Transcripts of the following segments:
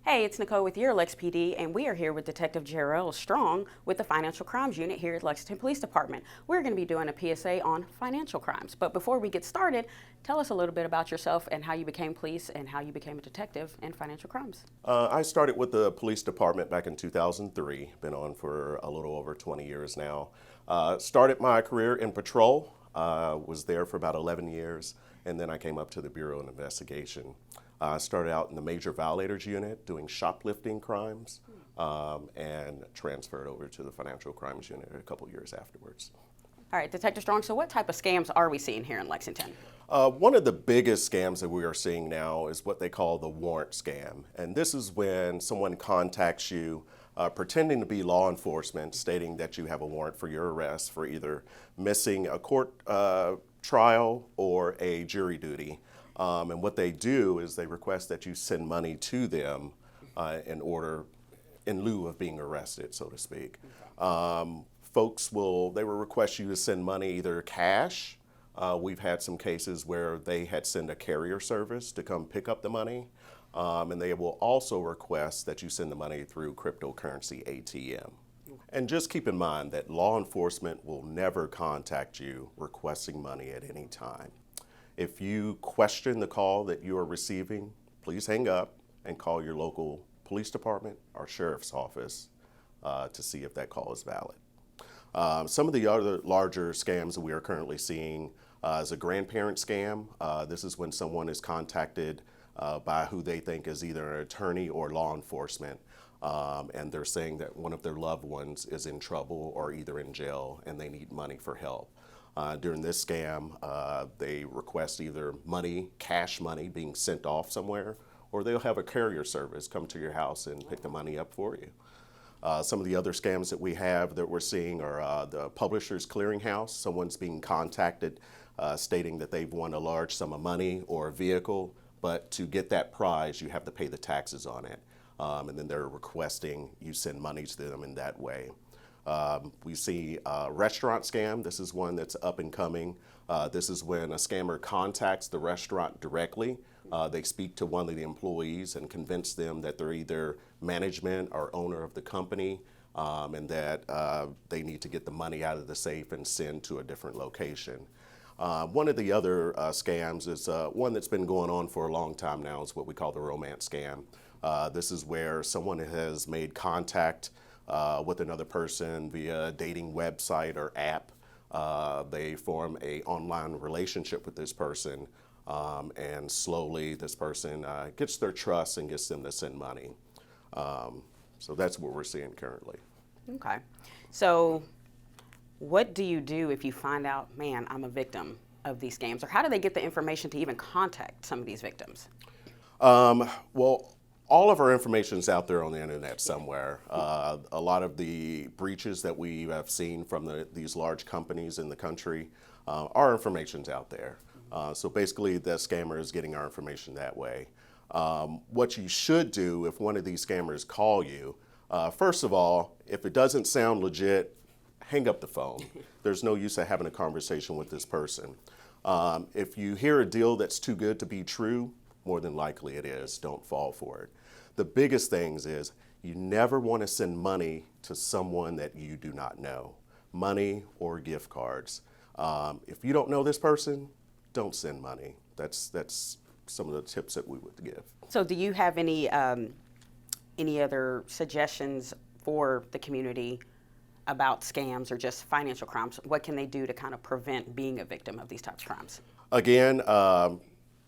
Hey, it's Nicole with your Lex PD, and we are here with Detective Jarrell Strong with the Financial Crimes Unit here at Lexington Police Department. We're going to be doing a PSA on financial crimes. But before we get started, tell us a little bit about yourself and how you became police and how you became a detective in financial crimes. I started with the police department back in 2003. Been on for a little over 20 years now. Started my career in patrol. Was there for about 11 years, and then I came up to the Bureau of Investigation. I started out in the Major Violators Unit doing shoplifting crimes, and transferred over to the Financial Crimes Unit a couple years afterwards. All right, Detective Strong, so what type of scams are we seeing here in Lexington? One of the biggest scams that we are seeing now is what they call the warrant scam. And this is when someone contacts you pretending to be law enforcement, stating that you have a warrant for your arrest for either missing a court trial or a jury duty. And what they do is they request that you send money to them in lieu of being arrested, so to speak. Folks will request you to send money, either cash. We've had some cases where they had sent a carrier service to come pick up the money. And they will also request that you send the money through cryptocurrency ATM. And just keep in mind that law enforcement will never contact you requesting money at any time. If you question the call that you are receiving, please hang up and call your local police department or sheriff's office to see if that call is valid. Some of the other larger scams that we are currently seeing is a grandparent scam. This is when someone is contacted by who they think is either an attorney or law enforcement, and they're saying that one of their loved ones is in trouble or either in jail and they need money for help. During this scam, they request either money, cash money being sent off somewhere, or they'll have a carrier service come to your house and pick the money up for you. Some of the other scams that we're seeing are the Publishers Clearinghouse. Someone's being contacted stating that they've won a large sum of money or a vehicle, but to get that prize, you have to pay the taxes on it. And then they're requesting you send money to them in that way. We see a restaurant scam. This is one that's up and coming. This is when a scammer contacts the restaurant directly. They speak to one of the employees and convince them that they're either management or owner of the company, and that they need to get the money out of the safe and send to a different location. One of the other scams is one that's been going on for a long time now, is what we call the romance scam. This is where someone has made contact with another person via a dating website or app. They form an online relationship with this person, and slowly this person gets their trust and gets them to send money. So that's what we're seeing currently. Okay. So what do you do if you find out, man, I'm a victim of these scams? Or how do they get the information to even contact some of these victims? Well, all of our information is out there on the internet somewhere. A lot of the breaches that we have seen from these large companies in the country, our information's out there. So basically, the scammer is getting our information that way. What you should do if one of these scammers call you, first of all, if it doesn't sound legit, hang up the phone. There's no use of having a conversation with this person. If you hear a deal that's too good to be true, more than likely it is. Don't fall for it. The biggest things is you never want to send money to someone that you do not know, money or gift cards. If you don't know this person, don't send money. That's some of the tips that we would give. So do you have any other suggestions for the community about scams or just financial crimes? What can they do to kind of prevent being a victim of these types of crimes? Again,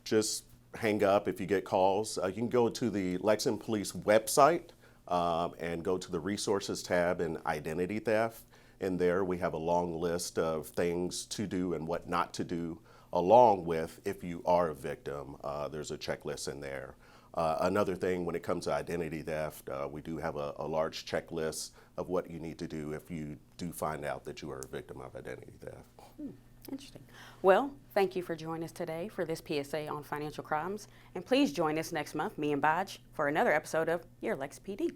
just hang up if you get calls. You can go to the Lexington Police website and go to the resources tab in identity theft. In there we have a long list of things to do and what not to do, along with if you are a victim. There's a checklist in there. Another thing when it comes to identity theft, we do have a large checklist of what you need to do if you do find out that you are a victim of identity theft. Interesting. Well, thank you for joining us today for this PSA on financial crimes. And please join us next month, me and Badge, for another episode of Your Lex PD.